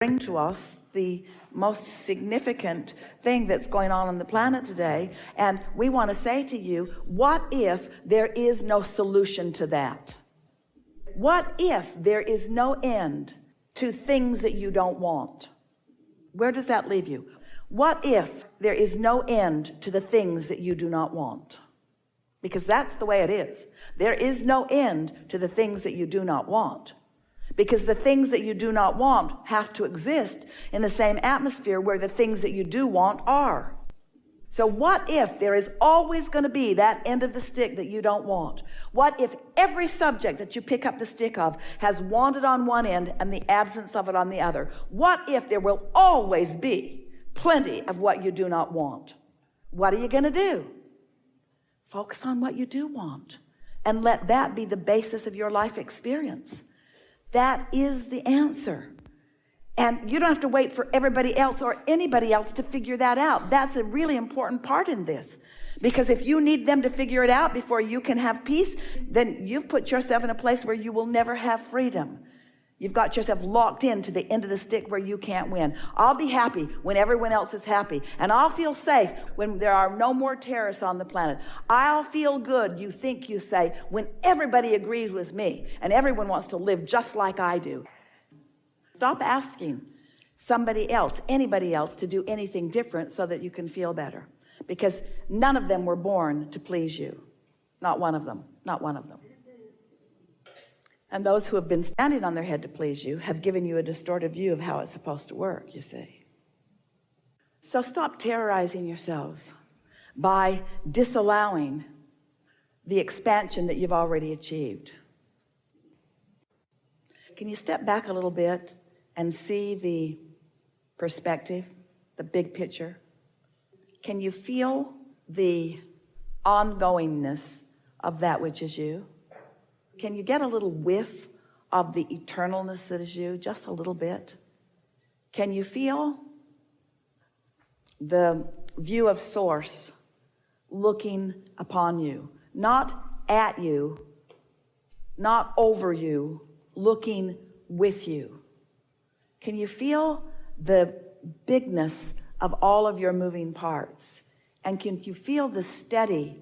bring to us the most significant thing that's going on the planet today, and we want to say to you, what if there is no solution to that? What if there is no end to things that you don't want? Where does that leave you? What if there is no end to the things that you do not want? Because that's the way it is. There is no end to the things that you do not want. Because the things that you do not want have to exist in the same atmosphere where the things that you do want are. So what if there is always going to be that end of the stick that you don't want? What if every subject that you pick up the stick of has wanted on one end and the absence of it on the other? What if there will always be plenty of what you do not want? What are you going to do? Focus on what you do want and let that be the basis of your life experience. That is the answer. And you don't have to wait for everybody else or anybody else to figure that out. That's a really important part in this. Because if you need them to figure it out before you can have peace, then you've put yourself in a place where you will never have freedom. You've got yourself locked into the end of the stick where you can't win. I'll be happy when everyone else is happy. And I'll feel safe when there are no more terrorists on the planet. I'll feel good, you think you say, when everybody agrees with me and everyone wants to live just like I do. Stop asking somebody else, anybody else, to do anything different so that you can feel better. Because none of them were born to please you. Not one of them. Not one of them. And those who have been standing on their head to please you have given you a distorted view of how it's supposed to work, you see. So stop terrorizing yourselves by disallowing the expansion that you've already achieved. Can you step back a little bit and see the perspective, the big picture? Can you feel the ongoingness of that which is you? Can you get a little whiff of the eternalness that is you? Just a little bit. Can you feel the view of source looking upon you? Not at you, not over you, looking with you. Can you feel the bigness of all of your moving parts? And can you feel the steady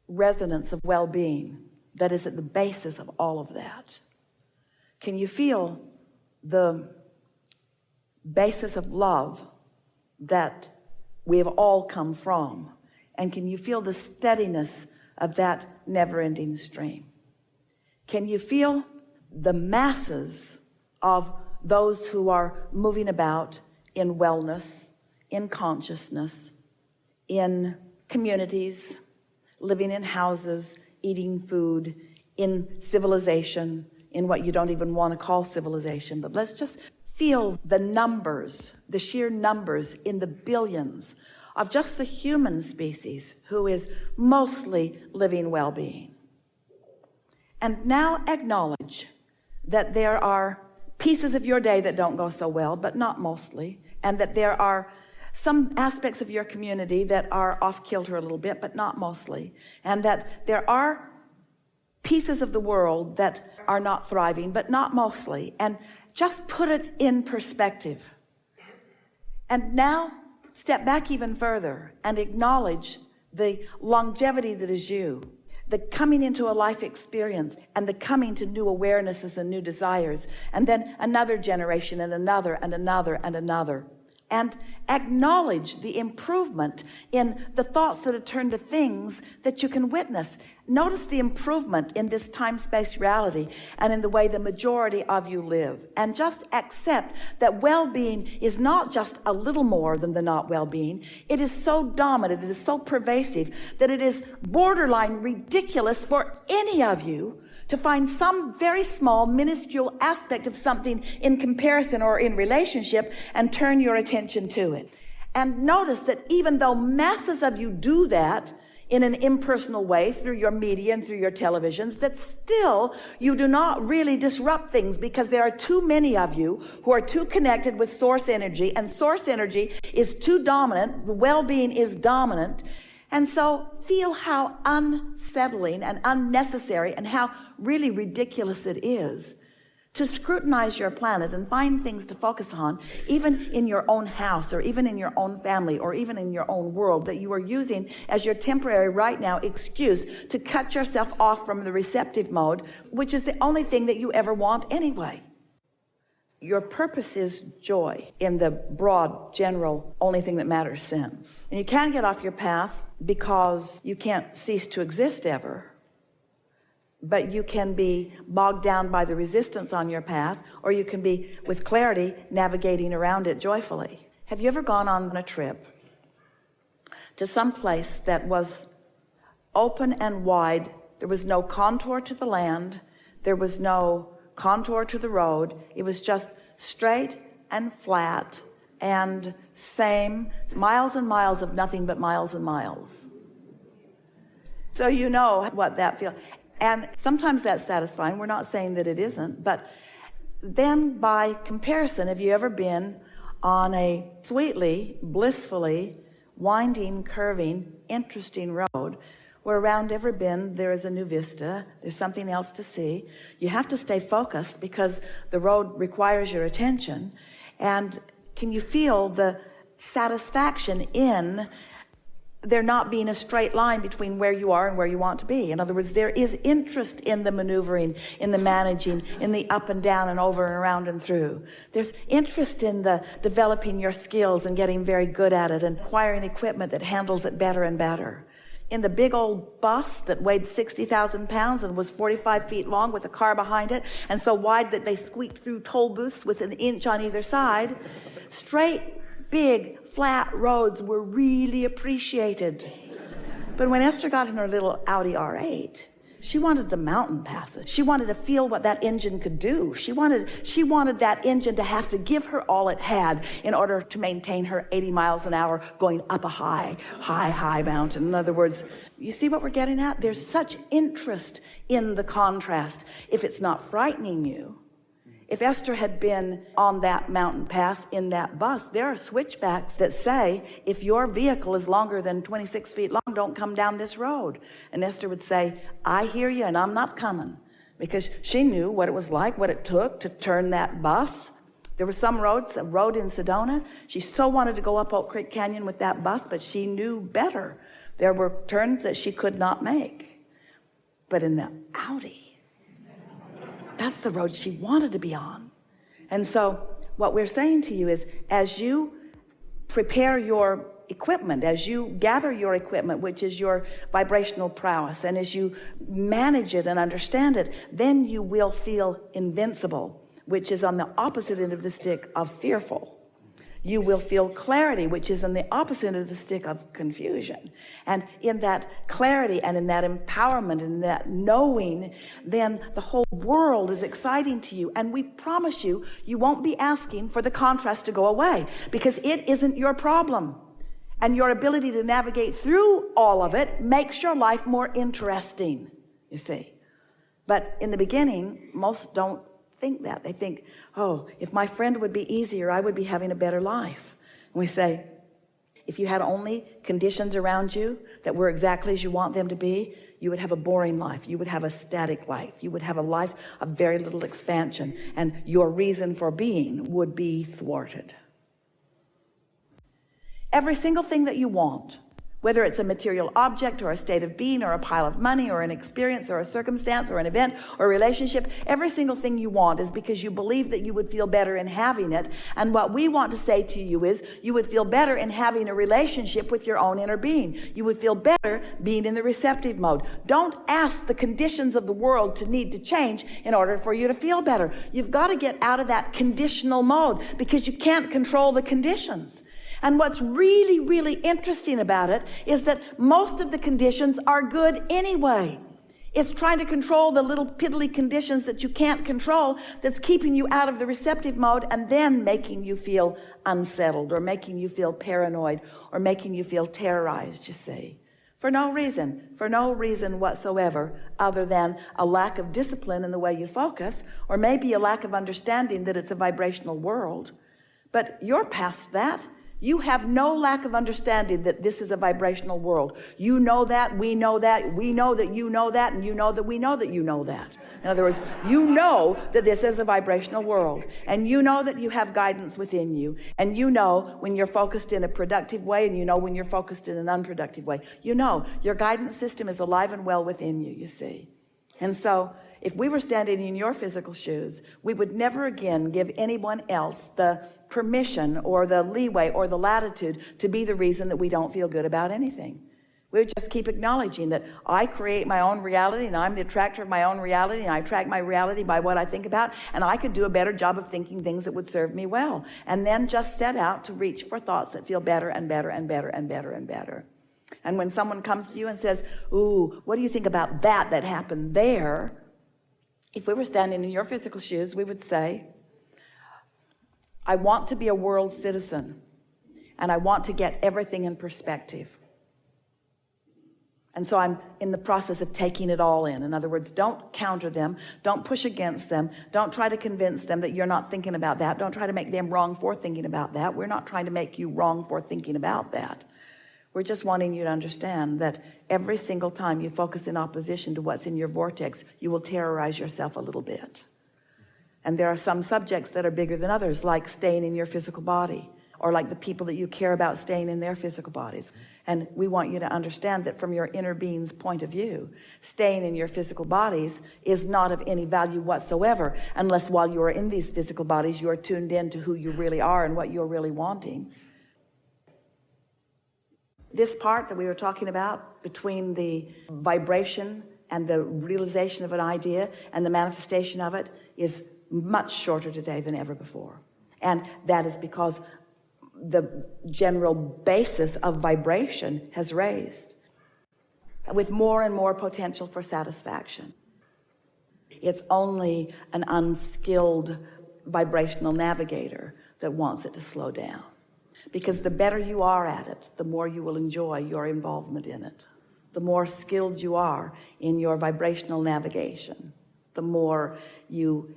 resonance of well-being that is at the basis of all of that? Can you feel the basis of love that we have all come from? And can you feel the steadiness of that never-ending stream? Can you feel the masses of those who are moving about in wellness, in consciousness, in communities, living in houses, eating food, in civilization, in what you don't even want to call civilization, but let's just feel the numbers, the sheer numbers in the billions of just the human species who is mostly living well-being. And now acknowledge that there are pieces of your day that don't go so well, but not mostly, and that there are some aspects of your community that are off kilter a little bit, but not mostly, and that there are pieces of the world that are not thriving, but not mostly, and just put it in perspective. And now step back even further and acknowledge the longevity that is you, the coming into a life experience and the coming to new awarenesses and new desires, and then another generation and another and another and another. And acknowledge the improvement in the thoughts that are turned to things that you can witness. Notice the improvement in this time-space reality and in the way the majority of you live. And just accept that well-being is not just a little more than the not well-being. It is so dominant, it is so pervasive, that it is borderline ridiculous for any of you to find some very small, minuscule aspect of something in comparison or in relationship and turn your attention to it. And notice that even though masses of you do that in an impersonal way through your media and through your televisions, that still you do not really disrupt things, because there are too many of you who are too connected with source energy, and source energy is too dominant, well-being is dominant. And so feel how unsettling and unnecessary and how really ridiculous it is to scrutinize your planet and find things to focus on, even in your own house or even in your own family or even in your own world, that you are using as your temporary right now excuse to cut yourself off from the receptive mode, which is the only thing that you ever want anyway. Your purpose is joy in the broad, general, only thing that matters sense. And you can't get off your path because you can't cease to exist ever. But you can be bogged down by the resistance on your path, or you can be, with clarity, navigating around it joyfully. Have you ever gone on a trip to some place that was open and wide? There was no contour to the land. There was no contour to the road. It was just straight and flat and same, miles and miles of nothing but miles and miles. So you know what that feels. And sometimes that's satisfying. We're not saying that it isn't, but then by comparison, have you ever been on a sweetly, blissfully, winding, curving, interesting road where around every bend there is a new vista, there's something else to see? You have to stay focused because the road requires your attention. And can you feel the satisfaction in there not being a straight line between where you are and where you want to be? In other words, there is interest in the maneuvering, in the managing, in the up and down and over and around and through. There's interest in the developing your skills and getting very good at it and acquiring equipment that handles it better and better. In the big old bus that weighed 60,000 pounds and was 45 feet long with a car behind it and so wide that they squeaked through toll booths with an inch on either side, straight, big, flat roads were really appreciated. But when Esther got in her little Audi R8, she wanted the mountain passes. She wanted to feel what that engine could do. She wanted that engine to have to give her all it had in order to maintain her 80 miles an hour going up a high mountain. In other words, you see what we're getting at? There's such interest in the contrast. If it's not frightening you, if Esther had been on that mountain path in that bus, there are switchbacks that say, if your vehicle is longer than 26 feet long, don't come down this road. And Esther would say, I hear you and I'm not coming. Because she knew what it was like, what it took to turn that bus. There were some roads, a road in Sedona. She so wanted to go up Oak Creek Canyon with that bus, but she knew better. There were turns that she could not make. But in the Audi, that's the road she wanted to be on. And so what we're saying to you is, as you prepare your equipment, as you gather your equipment, which is your vibrational prowess, and as you manage it and understand it, then you will feel invincible, which is on the opposite end of the stick of fearful. You will feel clarity, which is on the opposite end of the stick of confusion. And in that clarity and in that empowerment and that knowing, then the whole world is exciting to you. And we promise you, you won't be asking for the contrast to go away, because it isn't your problem. And your ability to navigate through all of it makes your life more interesting, you see. But in the beginning, most don't think that. They think, oh, if my friend would be easier, I would be having a better life. And we say, if you had only conditions around you that were exactly as you want them to be, you would have a boring life. You would have a static life. You would have a life of very little expansion, and your reason for being would be thwarted. Every single thing that you want, whether it's a material object or a state of being or a pile of money or an experience or a circumstance or an event or a relationship, every single thing you want is because you believe that you would feel better in having it. And what we want to say to you is, you would feel better in having a relationship with your own inner being. You would feel better being in the receptive mode. Don't ask the conditions of the world to need to change in order for you to feel better. You've got to get out of that conditional mode, because you can't control the conditions. And what's really, really interesting about it is that most of the conditions are good anyway. It's trying to control the little piddly conditions that you can't control that's keeping you out of the receptive mode, and then making you feel unsettled or making you feel paranoid or making you feel terrorized, you see. For no reason whatsoever, other than a lack of discipline in the way you focus, or maybe a lack of understanding that it's a vibrational world. But you're past that. You have no lack of understanding that this is a vibrational world. You know that, we know that, we know that you know that, and you know that we know that you know that. In other words, you know that this is a vibrational world, and you know that you have guidance within you, and you know when you're focused in a productive way, and you know when you're focused in an unproductive way. You know your guidance system is alive and well within you, you see. And so if we were standing in your physical shoes, we would never again give anyone else the permission or the leeway or the latitude to be the reason that we don't feel good about anything. We would just keep acknowledging that I create my own reality, and I'm the attractor of my own reality, and I attract my reality by what I think about, and I could do a better job of thinking things that would serve me well, and then just set out to reach for thoughts that feel better and better and better and better and better. And when someone comes to you and says, ooh, what do you think about that happened there? If we were standing in your physical shoes, we would say, I want to be a world citizen, and I want to get everything in perspective. And so I'm in the process of taking it all in. In other words, don't counter them. Don't push against them. Don't try to convince them that you're not thinking about that. Don't try to make them wrong for thinking about that. We're not trying to make you wrong for thinking about that. We're just wanting you to understand that every single time you focus in opposition to what's in your vortex, you will terrorize yourself a little bit. And there are some subjects that are bigger than others, like staying in your physical body, or like the people that you care about staying in their physical bodies. And we want you to understand that from your inner being's point of view, staying in your physical bodies is not of any value whatsoever, unless while you are in these physical bodies, you are tuned in to who you really are and what you're really wanting. This part that we were talking about between the vibration and the realization of an idea and the manifestation of it is much shorter today than ever before. And that is because the general basis of vibration has raised with more and more potential for satisfaction. It's only an unskilled vibrational navigator that wants it to slow down. Because the better you are at it, the more you will enjoy your involvement in it. The more skilled you are in your vibrational navigation, the more you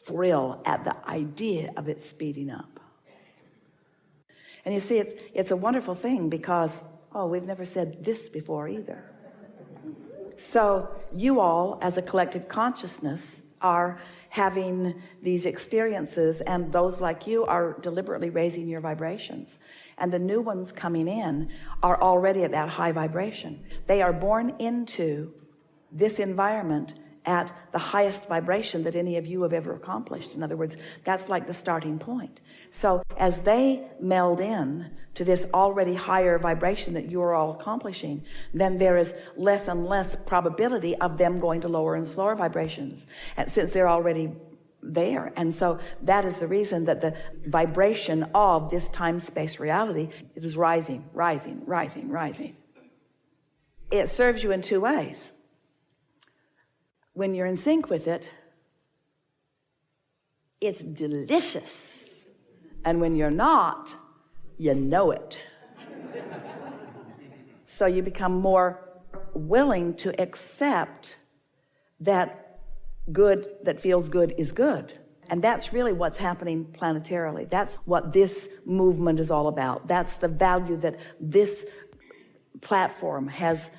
thrill at the idea of it speeding up. And you see, it's a wonderful thing because, we've never said this before either. So you all, as a collective consciousness, are having these experiences, and those like you are deliberately raising your vibrations. And the new ones coming in are already at that high vibration. They are born into this environment at the highest vibration that any of you have ever accomplished. In other words, that's like the starting point. So as they meld in to this already higher vibration that you're all accomplishing, then there is less and less probability of them going to lower and slower vibrations, and since they're already there. And so that is the reason that the vibration of this time-space reality, it is rising, rising, rising, rising. It serves you in two ways. When you're in sync with it, it's delicious. And when you're not, you know it. So you become more willing to accept that good that feels good is good. And that's really what's happening planetarily. That's what this movement is all about. That's the value that this platform has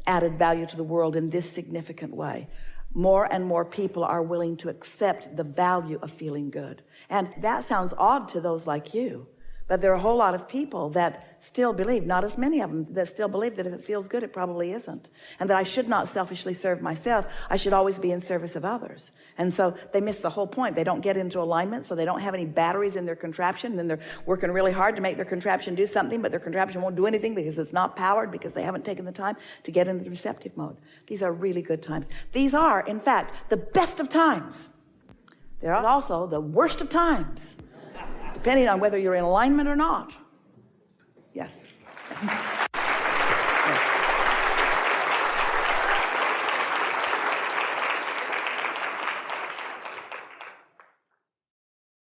added value to the world in this significant way. More and more people are willing to accept the value of feeling good. And that sounds odd to those like you, but there are a whole lot of people that still believe, not as many of them, that still believe that if it feels good, it probably isn't. And that I should not selfishly serve myself. I should always be in service of others. And so they miss the whole point. They don't get into alignment, so they don't have any batteries in their contraption, and they're working really hard to make their contraption do something, but their contraption won't do anything because it's not powered, because they haven't taken the time to get into the receptive mode. These are really good times. These are, in fact, the best of times. They're also the worst of times, depending on whether you're in alignment or not. Yes.